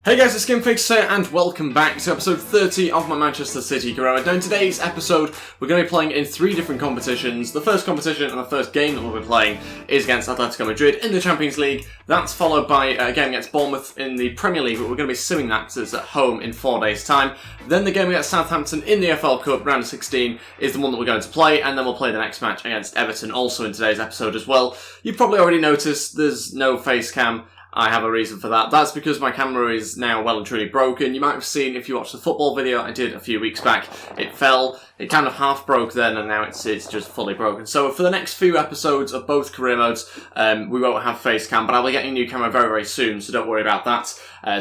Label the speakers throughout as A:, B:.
A: Hey guys, it's Ep30 here, and welcome back to episode 30 of my Manchester City career. Now in today's episode, we're going to be playing in 3 different competitions. The first competition and the first game that we'll be playing is against Atletico Madrid in the Champions League. That's followed by a game against Bournemouth in the Premier League, but we're going to be simming that because it's at home in 4 days' time. Then the game against Southampton in the FL Cup, round of 16, is the one that we're going to play, and then we'll play the next match against Everton, also in today's episode as well. You've probably already noticed there's no face cam. I have a reason for that. That's because my camera is now well and truly broken. You might have seen, if you watched the football video I did a few weeks back, it fell. It kind of half broke then, and now it's just fully broken. So for the next few episodes of both career modes, we won't have face cam, but I'll be getting a new camera very, very soon, so don't worry about that.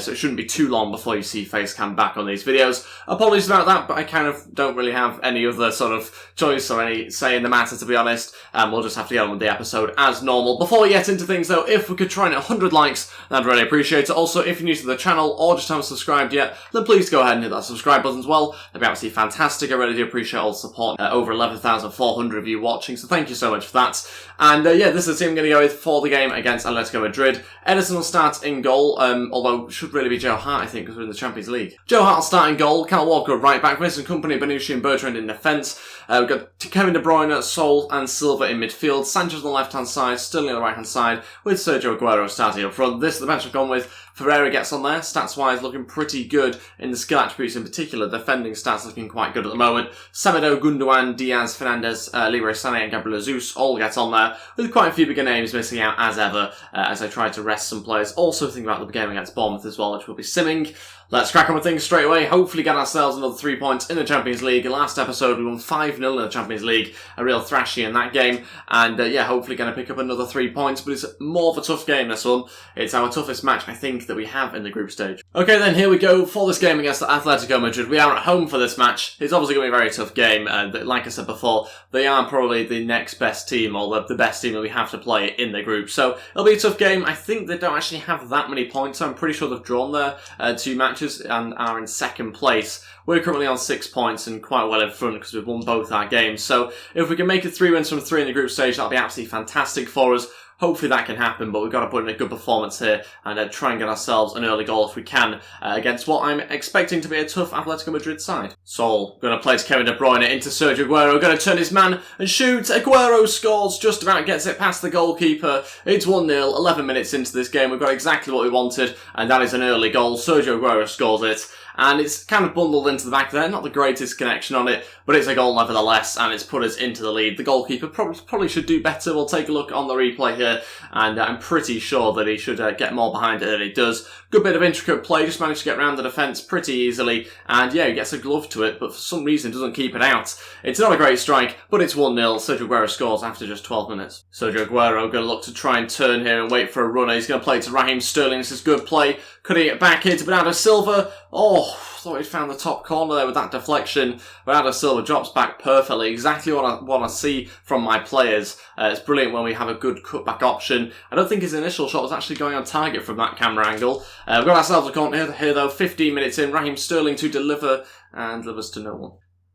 A: So it shouldn't be too long before you see face cam back on these videos. Apologies about that, but I kind of don't really have any other sort of choice or any say in the matter, to be honest. We'll just have to get on with the episode as normal. Before we get into things though, if we could try and hit 100 likes, I'd really appreciate it. Also, if you're new to the channel or just haven't subscribed yet, then please go ahead and hit that subscribe button as well. That'd be absolutely fantastic. I really do appreciate all the support. Over 11,400 of you watching, so thank you so much for that. And yeah, this is the team I'm going to go with for the game against Atletico Madrid. Ederson will start in goal, although it should really be Joe Hart, I think, because we're in the Champions League. Joe Hart will start in goal, Kyle Walker right back, Vincent Kompany, Bonucci and Bertrand in defence. We've got Kevin De Bruyne, Sol and Silva in midfield, Sanchez on the left-hand side, Sterling on the right-hand side, with Sergio Aguero starting up front. This is the bench I've gone with. Ferreira gets on there, stats-wise looking pretty good in the skill attributes in particular. Defending stats looking quite good at the moment. Semedo, Gundogan, Diaz, Fernandes, Leroy Sané and Gabriel Jesus all get on there, with quite a few bigger names missing out as ever, as I try to rest some players. Also think about the game against Bournemouth as well, which will be simming. Let's crack on with things straight away. Hopefully get ourselves another 3 points in the Champions League. Last episode we won 5-0 in the Champions League. A real thrashing in that game. And yeah, hopefully going to pick up another 3 points. But it's more of a tough game, this one. It's our toughest match, I think, that we have in the group stage. Okay then, here we go for this game against Atletico Madrid. We are at home for this match. It's obviously going to be a very tough game. Like I said before, they are probably the next best team, or the best team that we have to play in the group. So it'll be a tough game. I think they don't actually have that many points. I'm pretty sure they've drawn their 2 matches and are in second place. We're currently on 6 points and quite well in front because we've won both our games. So if we can make it 3 wins from 3 in the group stage, that'll be absolutely fantastic for us. Hopefully that can happen, but we've got to put in a good performance here and try and get ourselves an early goal if we can against what I'm expecting to be a tough Atletico Madrid side. Sol going to play to Kevin De Bruyne into Sergio Aguero, going to turn his man and shoot. Aguero scores, just about gets it past the goalkeeper. It's 1-0, 11 minutes into this game. We've got exactly what we wanted, and that is an early goal. Sergio Aguero scores it. And it's kind of bundled into the back there. Not the greatest connection on it, but it's a goal nevertheless, and it's put us into the lead. The goalkeeper probably should do better. We'll take a look on the replay here, and I'm pretty sure that he should get more behind it than he does. Good bit of intricate play, just managed to get around the defence pretty easily, and yeah, he gets a glove to it, but for some reason doesn't keep it out. It's not a great strike, but it's 1-0. Sergio Aguero scores after just 12 minutes. Sergio Aguero going to look to try and turn here and wait for a runner. He's going to play to Raheem Sterling. This is good play. Could he get back here to Bernardo Silva? Oh, thought he'd found the top corner there with that deflection. Bernardo Silva drops back perfectly. Exactly what I want to see from my players. It's brilliant when we have a good cutback option. I don't think his initial shot was actually going on target from that camera angle. We've got ourselves a corner here though. 15 minutes in. Raheem Sterling to deliver and delivers to no one.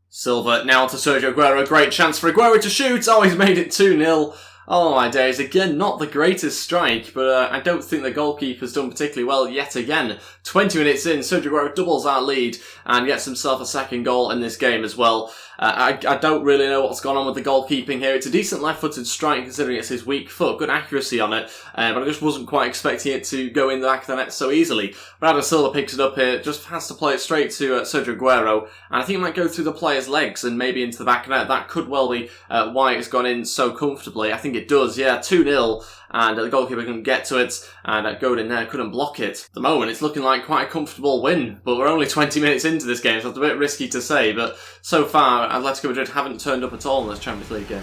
A: Silva now to Sergio Aguero. Great chance for Aguero to shoot. Oh, he's made it 2-0. Oh my days, again, not the greatest strike, but I don't think the goalkeeper's done particularly well yet again. 20 minutes in, Sergio Aguero doubles our lead and gets himself a second goal in this game as well. I don't really know what's gone on with the goalkeeping here. It's a decent left-footed strike considering it's his weak foot. Good accuracy on it, but I just wasn't quite expecting it to go in the back of the net so easily. Bernardo Silva picks it up here, just has to play it straight to Sergio Aguero, and I think it might go through the player's legs and maybe into the back of the net. That could well be why it's gone in so comfortably. I think it does, yeah, 2-0. And the goalkeeper couldn't get to it, and Godin there couldn't block it. At the moment, it's looking like quite a comfortable win, but we're only 20 minutes into this game, so it's a bit risky to say, but so far, Atletico Madrid haven't turned up at all in this Champions League game.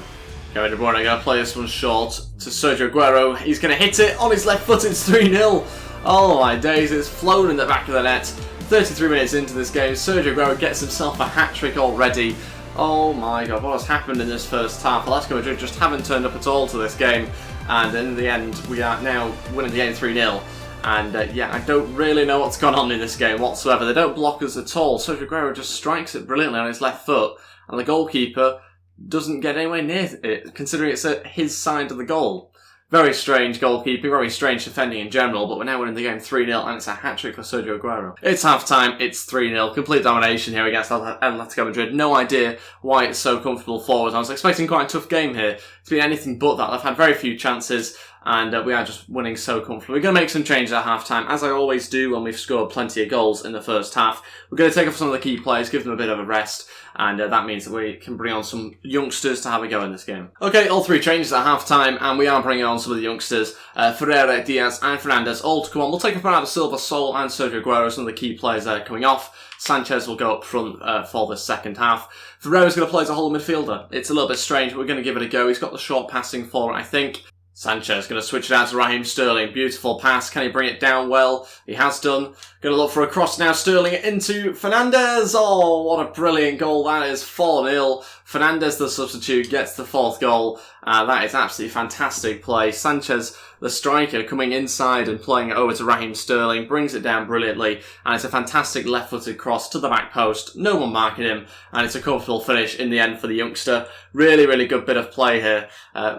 A: Kevin De Bruyne going to play this one short to Sergio Aguero. He's going to hit it on his left foot, it's 3-0. Oh my days, it's flown in the back of the net. 33 minutes into this game, Sergio Aguero gets himself a hat-trick already. Oh my god, what has happened in this first half? Atletico Madrid just haven't turned up at all to this game. And in the end, we are now winning the game 3-0. And yeah, I don't really know what's gone on in this game whatsoever. They don't block us at all. Sergio Aguero just strikes it brilliantly on his left foot. And the goalkeeper doesn't get anywhere near it, considering it's at his side of the goal. Very strange goalkeeping, very strange defending in general, but we're now winning the game 3-0 and it's a hat-trick for Sergio Aguero. It's half-time, it's 3-0, complete domination here against Atletico Madrid. No idea why it's so comfortable forward. I was expecting quite a tough game here. It's been anything but that. They've had very few chances and we are just winning so comfortably. We're going to make some changes at half-time, as I always do when we've scored plenty of goals in the first half. We're going to take off some of the key players, give them a bit of a rest, and that means that we can bring on some youngsters to have a go in this game. Okay, all three changes at half-time, and we are bringing on some of the youngsters. Ferreira, Diaz and Fernandes all to come on. We'll take off Bernardo Silva, Sol and Sergio Aguero, some of the key players there coming off. Sanchez will go up front for the second half. Ferreira's going to play as a whole midfielder. It's a little bit strange, but we're going to give it a go. He's got the short passing for it, I think. Sanchez going to switch it out to Raheem Sterling. Beautiful pass. Can he bring it down well? He has done. Going to look for a cross now. Sterling into Fernandes. Oh, what a brilliant goal that is. 4-0. Fernandes, the substitute, gets the fourth goal. That is absolutely fantastic play. Sanchez, the striker, coming inside and playing it over to Raheem Sterling, brings it down brilliantly, and it's a fantastic left-footed cross to the back post. No one marking him, and it's a comfortable finish in the end for the youngster. Really, really good bit of play here.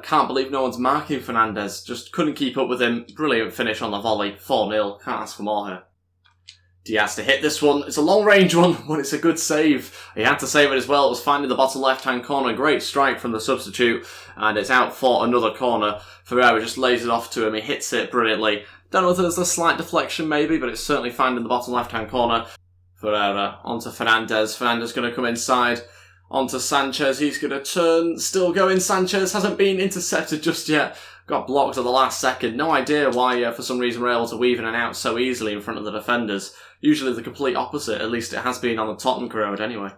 A: Can't believe no one's marking Fernandes. Just couldn't keep up with him. Brilliant finish on the volley. 4-0. Can't ask for more here. Diaz to hit this one. It's a long-range one, but it's a good save. He had to save it as well. It was finding the bottom left-hand corner. Great strike from the substitute, and it's out for another corner. Ferreira just lays it off to him. He hits it brilliantly. Don't know if there's a slight deflection maybe, but it's certainly finding the bottom left-hand corner. Ferreira onto Fernandes. Fernandes going to come inside. Onto Sanchez. He's going to turn. Still going. Sanchez hasn't been intercepted just yet. Got blocked at the last second. No idea why, for some reason, we're able to weave in and out so easily in front of the defenders. Usually the complete opposite. At least it has been on the Tottenham road anyway.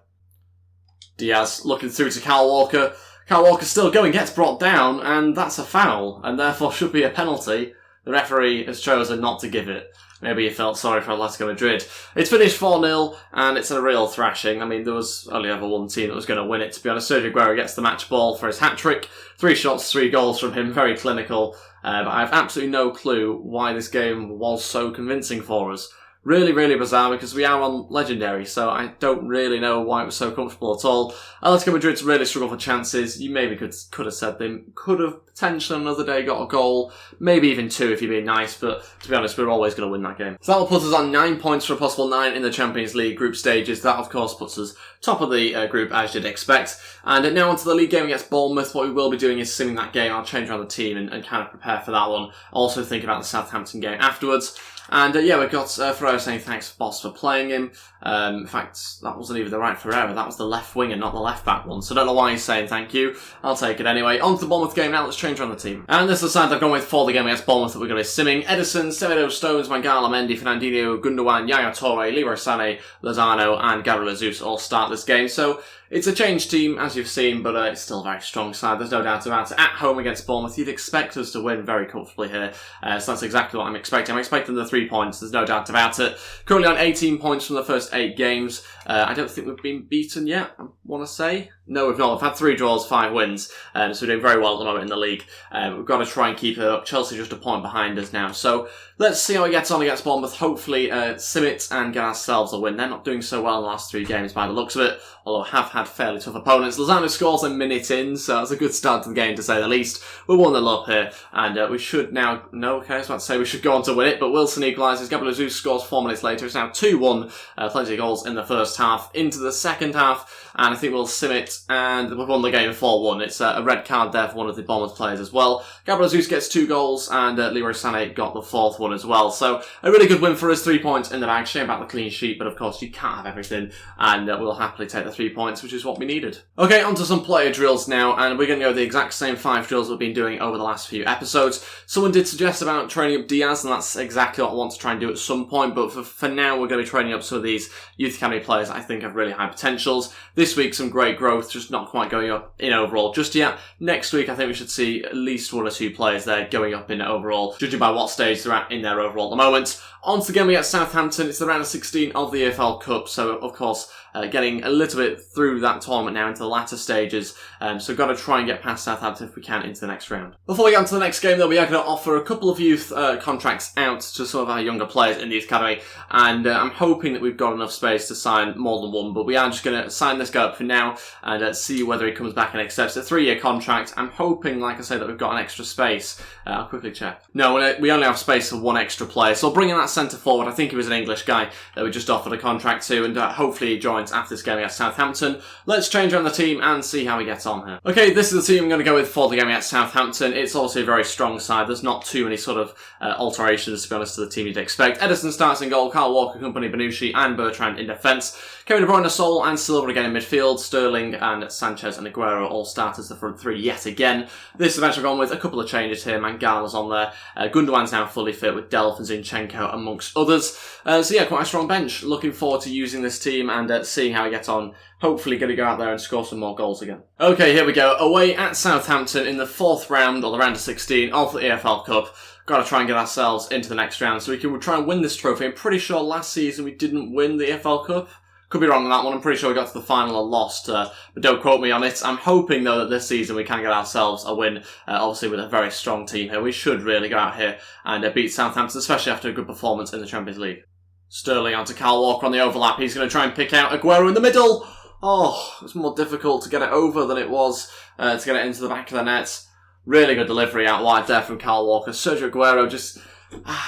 A: Diaz looking through to Kyle Walker. Kyle Walker still going, gets brought down, and that's a foul, and therefore should be a penalty. The referee has chosen not to give it. Maybe he felt sorry for Atletico Madrid. It's finished 4-0, and it's a real thrashing. I mean, there was only ever one team that was going to win it, to be honest. Sergio Aguero gets the match ball for his hat-trick. 3 shots, 3 goals from him. Very clinical. But I have absolutely no clue why this game was so convincing for us. Really, really bizarre because we are on Legendary, so I don't really know why it was so comfortable at all. Atletico Madrid's really struggled for chances. You maybe could have said they could have potentially another day got a goal, maybe even 2 if you're being nice, but to be honest, we're always going to win that game. So that will put us on 9 points for a possible 9 in the Champions League group stages. That, of course, puts us top of the group, as you'd expect. And now onto the league game against Bournemouth. What we will be doing is simming that game. I'll change around the team and kind of prepare for that one. Also think about the Southampton game afterwards. And yeah, we've got Ferreira saying thanks, boss, for playing him. In fact, that wasn't even the right Ferreira. That was the left winger, not the left back one. So I don't know why he's saying thank you. I'll take it anyway. On to the Bournemouth game now. Let's change around the team. And this is the side I've gone with for the game against Bournemouth that we're going to be simming. Ederson, Semedo, Stones, Mangala, Mendy, Fernandinho, Gundogan, Yaya Toure, Leroy Sané, Lozano and Gabriel Jesus all start this game. So it's a changed team, as you've seen, but it's still a very strong side. There's no doubt about it. At home against Bournemouth, you'd expect us to win very comfortably here. So that's exactly what I'm expecting. I'm expecting the 3 points. There's no doubt about it. Currently on 18 points from the first 8 games. I don't think we've been beaten yet, I want to say. No, we've not. We've had 3 draws, 5 wins. So we're doing very well at the moment in the league. We've got to try and keep it up. Chelsea just a point behind us now. So let's see how we get on against Bournemouth. Hopefully sim it and get ourselves a win. They're not doing so well in the last 3 games by the looks of it, although have had fairly tough opponents. Lozano scores a minute in, so that's a good start to the game to say the least. We're 1-0 up here, and we should now... No, okay, I was about to say we should go on to win it, but Wilson equalises. Gabriel Jesus scores 4 minutes later. It's now 2-1. Plenty of goals in the first half. Into the second half, and I think we'll sim it, and we've won the game 4-1. It's a red card there for one of the Bournemouth players as well. Gabriel Jesus gets 2 goals, and Leroy Sané got the 4th one as well. So a really good win for us, 3 points in the bag. Shame about the clean sheet, but of course you can't have everything, and we'll happily take the 3 points, which is what we needed. Okay, on to some player drills now, and we're going to go the exact same 5 drills we've been doing over the last few episodes. Someone did suggest about training up Diaz, and that's exactly what I want to try and do at some point, but for now we're going to be training up some of these youth academy players I think have really high potentials. This week some great growth, just not quite going up in overall just yet. Next week I think we should see at least 1 or 2 players there going up in overall, judging by what stage they're at in their overall at the moment. On to the game against Southampton. It's the round of 16 of the EFL Cup, so of course getting a little bit through that tournament now into the latter stages, so got to try and get past Southampton if we can into the next round. Before we get on to the next game though, we are going to offer a couple of youth contracts out to some of our younger players in the academy, and I'm hoping that we've got enough space to sign more than one, but we are just going to sign this guy up for now and see whether he comes back and accepts a 3-year contract. I'm hoping, like I say, that we've got an extra space. I'll quickly check. No, we only have space for one extra player, so I'll bring in that centre forward. I think he was an English guy that we just offered a contract to, and hopefully he joins after this game against Southampton. Let's change around the team and see how he gets on here. Okay, this is the team I'm going to go with for the game against Southampton. It's obviously a very strong side. There's not too many sort of alterations, to be honest, to the team you'd expect. Edison starts in goal, Kyle Walker, Company, Benucci and Bertrand in defence. Kevin De Bruyne, Sol and Silva again in midfield. Sterling and Sanchez and Aguero all start as the front three yet again. This is actually gone with a couple of changes here. Mangala's on there. Gundogan's now fully fit with Delph and Zinchenko amongst others. So yeah, quite a strong bench. Looking forward to using this team and seeing how he gets on. Hopefully going to go out there and score some more goals again. Okay, here we go. Away at Southampton in the 4th round, or the round of 16 of the EFL Cup. Got to try and get ourselves into the next round so we can try and win this trophy. I'm pretty sure last season we didn't win the EFL Cup. Could be wrong on that one. I'm pretty sure we got to the final and lost, but don't quote me on it. I'm hoping, though, that this season we can get ourselves a win, obviously with a very strong team here. We should really go out here and beat Southampton, especially after a good performance in the Champions League. Sterling onto Kyle Walker on the overlap. He's going to try and pick out Aguero in the middle. Oh, it's more difficult to get it over than it was to get it into the back of the net. Really good delivery out wide there from Kyle Walker. Sergio Aguero just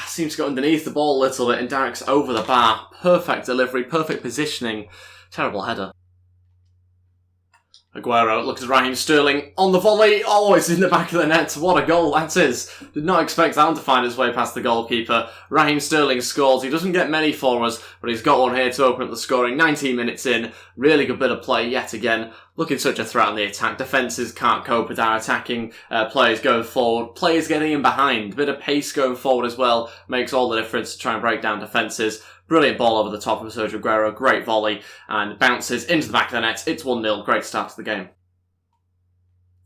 A: seems to go underneath the ball a little bit and directs over the bar. Perfect delivery, perfect positioning. Terrible header. Aguero looks at Raheem Sterling on the volley. Oh, it's in the back of the net. What a goal that is. Did not expect that one to find his way past the goalkeeper. Raheem Sterling scores. He doesn't get many for us, but he's got one here to open up the scoring. 19 minutes in. Really good bit of play yet again. Looking such a threat on the attack. Defences can't cope with our attacking players going forward. Players getting in behind. Bit of pace going forward as well. Makes all the difference to try and break down defences. Brilliant ball over the top of Sergio Aguero. Great volley. And bounces into the back of the net. It's 1-0. Great start to the game.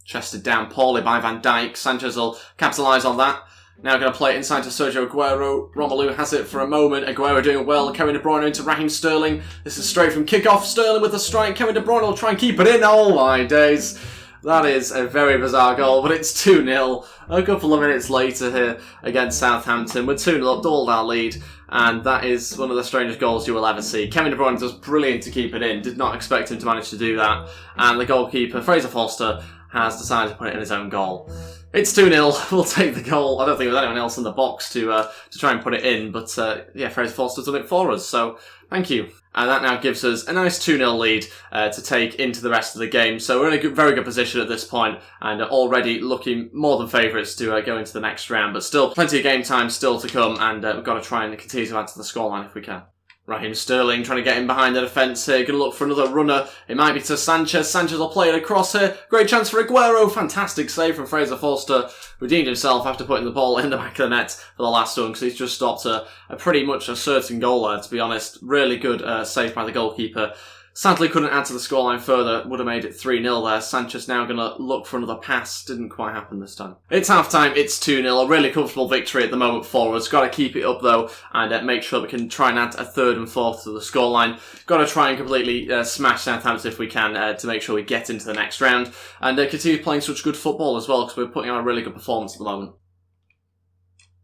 A: Chested down poorly by Van Dijk. Sanchez will capitalise on that. Now going to play it inside to Sergio Aguero. Romelu has it for a moment. Aguero doing well. Kevin De Bruyne into Raheem Sterling. This is straight from kickoff. Sterling with the strike. Kevin De Bruyne will try and keep it in. Oh my days. That is a very bizarre goal, but it's 2-0. A couple of minutes later here against Southampton. We're 2-0 up, doubled our lead, and that is one of the strangest goals you will ever see. Kevin De Bruyne does brilliant to keep it in. Did not expect him to manage to do that. And the goalkeeper, Fraser Forster, has decided to put it in his own goal. It's 2-0. We'll take the goal. I don't think there was anyone else in the box to try and put it in, but yeah, Fraser Forster's done it for us, so thank you. And that now gives us a nice 2-0 lead to take into the rest of the game. So we're in a very good position at this point and already looking more than favourites to go into the next round. But still, plenty of game time still to come, and we've got to try and continue to add to the scoreline if we can. Raheem Sterling trying to get in behind the defence here. Going to look for another runner. It might be to Sanchez. Sanchez will play it across here. Great chance for Aguero. Fantastic save from Fraser Forster. Redeemed himself after putting the ball in the back of the net for the last one because he's just stopped a pretty much a certain goal there, to be honest. Really good save by the goalkeeper. Sadly couldn't add to the scoreline further, would have made it 3-0 there. Sanchez now going to look for another pass, didn't quite happen this time. It's half-time, it's 2-0, a really comfortable victory at the moment for us. Got to keep it up though, and make sure we can try and add a third and fourth to the scoreline. Got to try and completely smash Southampton if we can to make sure we get into the next round, and continue playing such good football as well, because we're putting on a really good performance at the moment.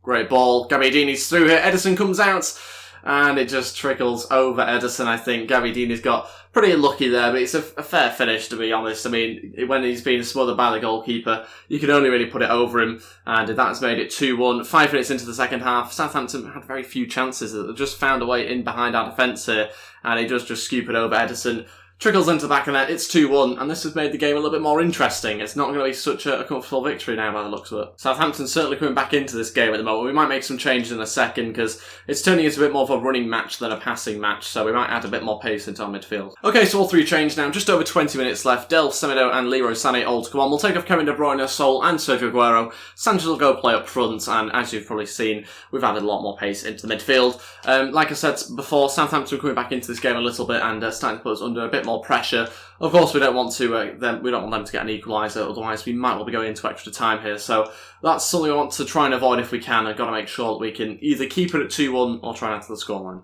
A: Great ball, Gabbiadini's through here, Edison comes out, and it just trickles over Edison, I think. Gabbiadini's got pretty unlucky there, but it's a fair finish, to be honest. I mean, when he's been smothered by the goalkeeper, you can only really put it over him, and that's made it 2-1. 5 minutes into the second half, Southampton had very few chances. They just found a way in behind our defence here, and he does just scoop it over Edison. Trickles into the back of the net, it's 2-1, and this has made the game a little bit more interesting. It's not going to be such a comfortable victory now by the looks of it. Southampton's certainly coming back into this game at the moment. We might make some changes in a second, because it's turning into a bit more of a running match than a passing match, so we might add a bit more pace into our midfield. Okay, so all three changed now, just over 20 minutes left. Delph, Semedo and Leroy Sané all to come on. We'll take off Kevin De Bruyne, Sol and Sergio Aguero. Sanchez will go play up front, and as you've probably seen, we've added a lot more pace into the midfield. Like I said before, Southampton are coming back into this game a little bit and starting to put us under a bit more pressure. Of course, we don't want them to get an equaliser, otherwise we might well be going into extra time here. So that's something I want to try and avoid if we can. I've got to make sure that we can either keep it at 2-1 or try and add to the scoreline.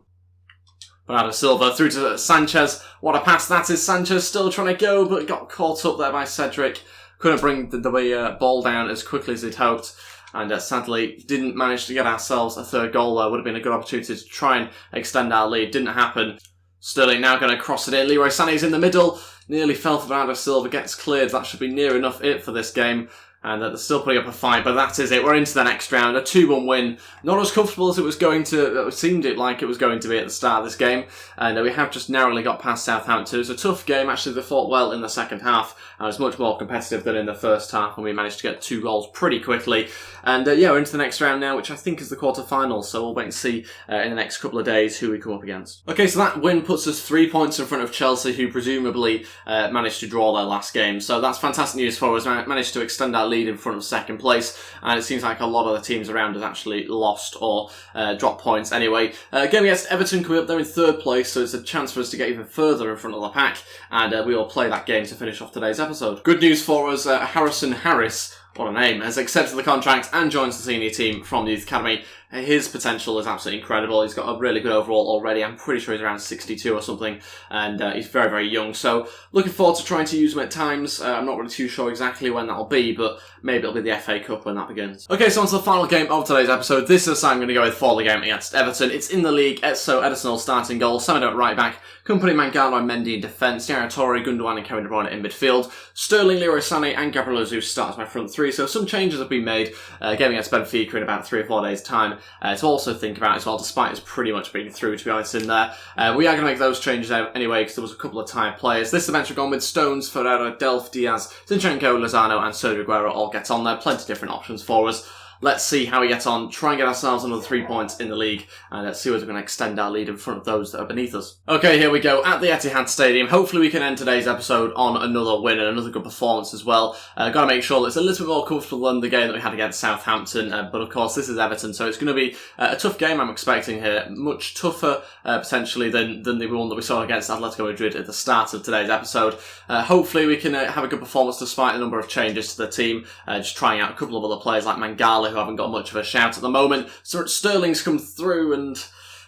A: Bernardo Silva through to Sanchez. What a pass that is. Sanchez still trying to go, but got caught up there by Cedric. Couldn't bring the ball down as quickly as he'd hoped. And sadly, didn't manage to get ourselves a third goal there. Would have been a good opportunity to try and extend our lead. Didn't happen. Sterling now going to cross it in. Leroy Sané's in the middle. Nearly fell for Bernardo Silva. Gets cleared. That should be near enough it for this game. And they're still putting up a fight, but that is it. We're into the next round. A 2-1 win. Not as comfortable as it was going to, it seemed like it was going to be at the start of this game. And we have just narrowly got past Southampton. It was a tough game. Actually, they fought well in the second half. And it was much more competitive than in the first half when we managed to get 2 goals pretty quickly. And yeah, we're into the next round now, which I think is the quarterfinals. So we'll wait and see in the next couple of days who we come up against. Okay, so that win puts us 3 points in front of Chelsea, who presumably managed to draw their last game. So that's fantastic news for us. We managed to extend our lead in front of second place, and it seems like a lot of the teams around us actually lost or dropped points anyway. Game against Everton coming up there in third place, so it's a chance for us to get even further in front of the pack, and we will play that game to finish off today's episode. Good news for us, Harrison Harris, what a name, has accepted the contract and joins the senior team from the youth academy. His potential is absolutely incredible. He's got a really good overall already. I'm pretty sure he's around 62 or something, and he's very, very young. So looking forward to trying to use him at times. I'm not really too sure exactly when that'll be, but maybe it'll be the FA Cup when that begins. Okay, so on to the final game of today's episode. This is I'm going to go with for the game against Everton. It's in the league, so Ederson will starting goal, Semedo at right back, Company, Mangala and Mendy in defence, Yaya Toure, Gundogan and Kevin De Bruyne in midfield, Sterling, Leroy Sané and Gabriel Jesus start as my front three. So some changes have been made. Game against Benfica in about 3 or 4 days' time to also think about as well, despite us pretty much being through, to be honest, in there. We are going to make those changes anyway, because there was a couple of tired players. This bench have gone with Stones, Ferreira, Delph, Diaz, Zinchenko, Lozano and Sergio Aguero all get on there. Plenty of different options for us. Let's see how we get on, try and get ourselves another 3 points in the league, and let's see whether we're going to extend our lead in front of those that are beneath us. Okay, here we go, at the Etihad Stadium. Hopefully we can end today's episode on another win and another good performance as well. Got to make sure that it's a little bit more comfortable than the game that we had against Southampton, but of course this is Everton, so it's going to be a tough game I'm expecting here. Much tougher, potentially, than the one that we saw against Atletico Madrid at the start of today's episode. Hopefully we can have a good performance despite a number of changes to the team, just trying out a couple of other players like Mangala, who haven't got much of a shout at the moment. So Sterling's come through and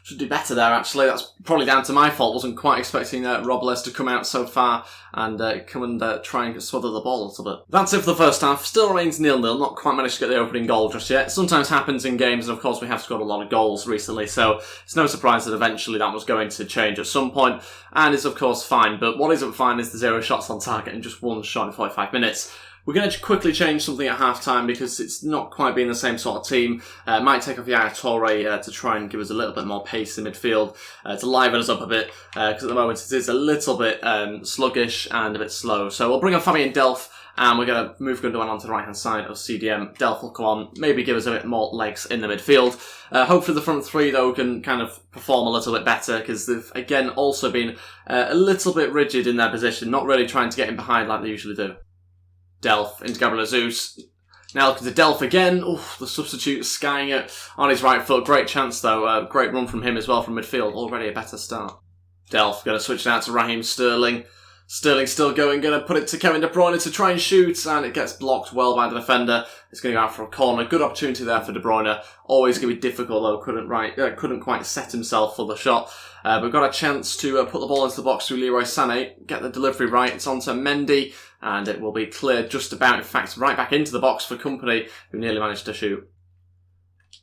A: should do better there, actually. That's probably down to my fault. Wasn't quite expecting Robles to come out so far and come and try and smother the ball a little bit. That's it for the first half. Still remains 0-0. Not quite managed to get the opening goal just yet. Sometimes happens in games, and of course we have scored a lot of goals recently, so it's no surprise that eventually that was going to change at some point, and is of course fine. But what isn't fine is the 0 shots on target and just 1 shot in 45 minutes. We're going to quickly change something at half-time because it's not quite being the same sort of team. Might take off Yaya Toure to try and give us a little bit more pace in midfield, to liven us up a bit, because at the moment it is a little bit sluggish and a bit slow. So we'll bring on Fabian Delph, and we're going to move Gundogan onto the right-hand side of CDM. Delph will come on, maybe give us a bit more legs in the midfield. Hopefully the front three, though, can kind of perform a little bit better, because they've, again, also been a little bit rigid in their position, not really trying to get in behind like they usually do. Delph into Gabriel Jesus. Now looking to Delph again. Oof, the substitute skying it on his right foot. Great chance though. Great run from him as well from midfield. Already a better start. Delph going to switch it out to Raheem Sterling. Sterling still going, going to put it to Kevin De Bruyne to try and shoot, and it gets blocked well by the defender. It's going to go out for a corner. Good opportunity there for De Bruyne. Always going to be difficult though. Couldn't quite set himself for the shot. We've got a chance to put the ball into the box through Leroy Sané. Get the delivery right. It's on to Mendy, and it will be cleared just about. In fact, right back into the box for Company, who nearly managed to shoot.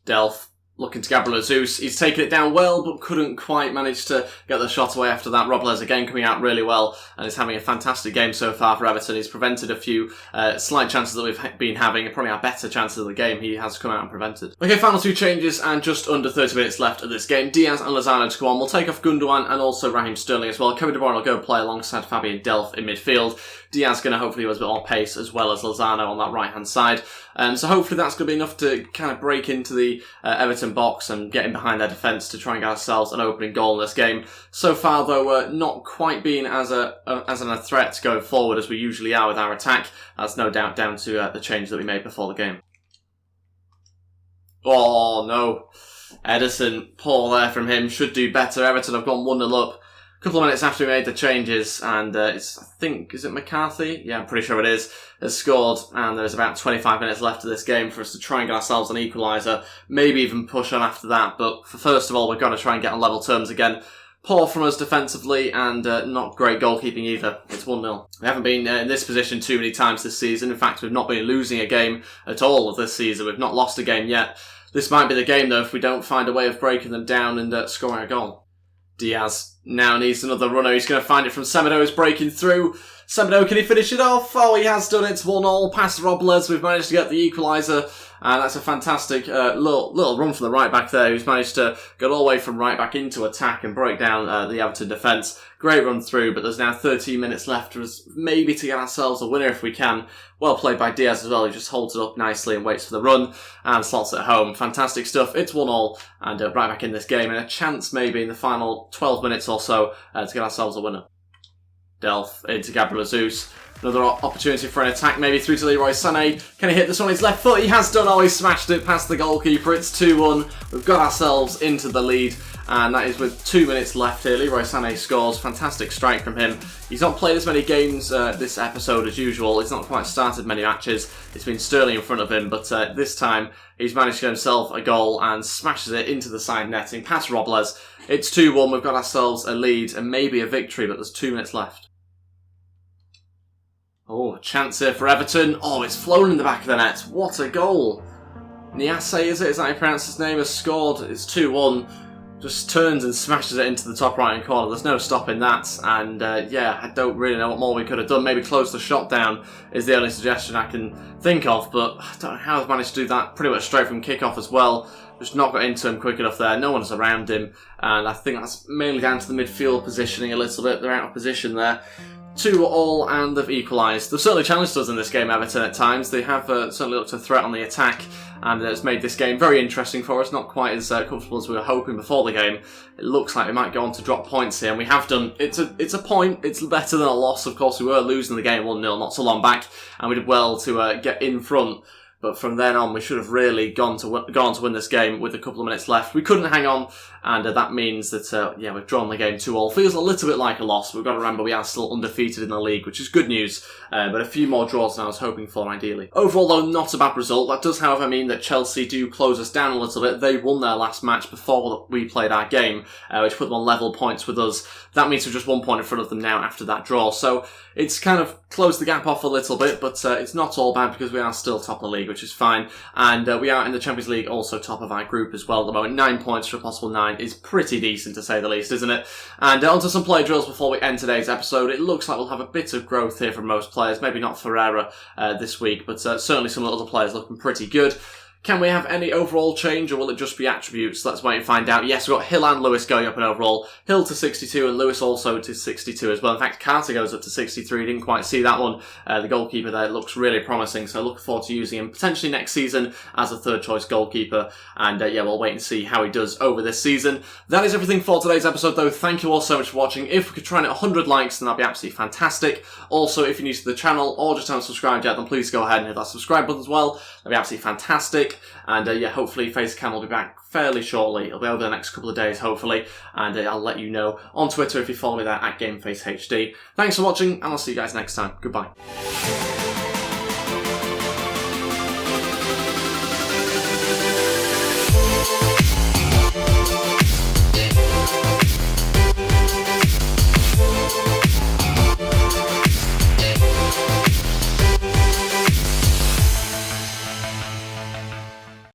A: Delph looking to Gabriel Jesus. He's taken it down well, but couldn't quite manage to get the shot away after that. Robles again coming out really well, and is having a fantastic game so far for Everton. He's prevented a few slight chances that we've been having, probably our better chances of the game. He has come out and prevented. Okay, final 2 changes, and just under 30 minutes left of this game. Diaz and Lozano to come on. We'll take off Gundogan and also Raheem Sterling as well. Kevin De Bruyne will go play alongside Fabian Delph in midfield. Diaz going to hopefully use a bit more pace, as well as Lozano on that right-hand side. So hopefully that's going to be enough to kind of break into the Everton box and get in behind their defence to try and get ourselves an opening goal in this game. So far, though, not quite been as a threat going forward as we usually are with our attack. That's no doubt down to the change that we made before the game. Oh, no. Ederson, poor there from him. Should do better. Everton have gone 1-0 up. A couple of minutes after we made the changes, and it's, I think, is it McCarthy? Yeah, I'm pretty sure it is, has scored, and there's about 25 minutes left of this game for us to try and get ourselves an equaliser, maybe even push on after that, but first of all, we've got to try and get on level terms again Poor from us defensively, and not great goalkeeping either. It's 1-0. We haven't been in this position too many times this season. In fact, we've not been losing a game at all this season. We've not lost a game yet. This might be the game, though, if we don't find a way of breaking them down and scoring a goal. Diaz now needs another runner. He's going to find it from Semedo, who's breaking through. Semedo, can he finish it off? Oh, he has done it. It's 1-1. Past Robles. We've managed to get the equaliser. And that's a fantastic little run from the right back there, who's managed to get all the way from right back into attack and break down the Everton defence. Great run through, but there's now 13 minutes left for us maybe to get ourselves a winner if we can. Well played by Diaz as well. He just holds it up nicely and waits for the run and slots it home. Fantastic stuff. It's 1-1 and right back in this game, and a chance maybe in the final 12 minutes or so to get ourselves a winner. Delph into Gabriel Jesus. Another opportunity for an attack, maybe through to Leroy Sané. Can he hit this one on his left foot? He has done. Oh, he smashed it past the goalkeeper. It's 2-1. We've got ourselves into the lead, and that is with 2 minutes left here. Leroy Sané scores. Fantastic strike from him. He's not played as many games this episode as usual. He's not quite started many matches. It's been Sterling in front of him, but this time he's managed to get himself a goal and smashes it into the side netting past Robles. It's 2-1. We've got ourselves a lead and maybe a victory, but there's 2 minutes left. Oh, chance here for Everton. Oh, it's flown in the back of the net. What a goal. Niasse, is it? Is that how you pronounce his name? Has scored. It's 2-1. Just turns and smashes it into the top right-hand corner. There's no stopping that. And, yeah, I don't really know what more we could have done. Maybe close the shot down is the only suggestion I can think of. But I don't know how I've managed to do that pretty much straight from kick-off as well. Just not got into him quick enough there. No one's around him. And I think that's mainly down to the midfield positioning a little bit. They're out of position there. 2-2 and they've equalised. They've certainly challenged us in this game, Everton, at times. They have certainly looked a threat on the attack, and it's made this game very interesting for us. Not quite as comfortable as we were hoping before the game. It looks like we might go on to drop points here, and we have done. It's a point. It's better than a loss. Of course, we were losing the game 1-0 not so long back, and we did well to get in front. But from then on, we should have really gone on to win this game with a couple of minutes left. We couldn't hang on, and that means that, yeah, we've drawn the game 2-2. Feels a little bit like a loss. We've got to remember we are still undefeated in the league, which is good news, but a few more draws than I was hoping for, ideally. Overall, though, not a bad result. That does, however, mean that Chelsea do close us down a little bit. They won their last match before we played our game, which put them on level points with us. That means we're just 1 point in front of them now after that draw. So it's kind of closed the gap off a little bit, but it's not all bad because we are still top of the league, which is fine. And we are in the Champions League also top of our group as well at the moment. 9 points for a possible 9 is pretty decent, to say the least, isn't it? And onto some play drills before we end today's episode. It looks like we'll have a bit of growth here from most players. Maybe not Ferreira this week, but certainly some of the other players looking pretty good. Can we have any overall change, or will it just be attributes? Let's wait and find out. Yes, we've got Hill and Lewis going up in overall. Hill to 62 and Lewis also to 62 as well. In fact, Carter goes up to 63. Didn't quite see that one. The goalkeeper there looks really promising, so looking forward to using him potentially next season as a third choice goalkeeper. And yeah, we'll wait and see how he does over this season. That is everything for today's episode, though. Thank you all so much for watching. If we could try and hit 100 likes, then that'd be absolutely fantastic. Also, if you're new to the channel or just haven't subscribed yet, then please go ahead and hit that subscribe button as well. That'd be absolutely fantastic. And yeah, hopefully FaceCam will be back fairly shortly. It'll be over the next couple of days, hopefully. And I'll let you know on Twitter if you follow me there at GameFaceHD. Thanks for watching, and I'll see you guys next time. Goodbye.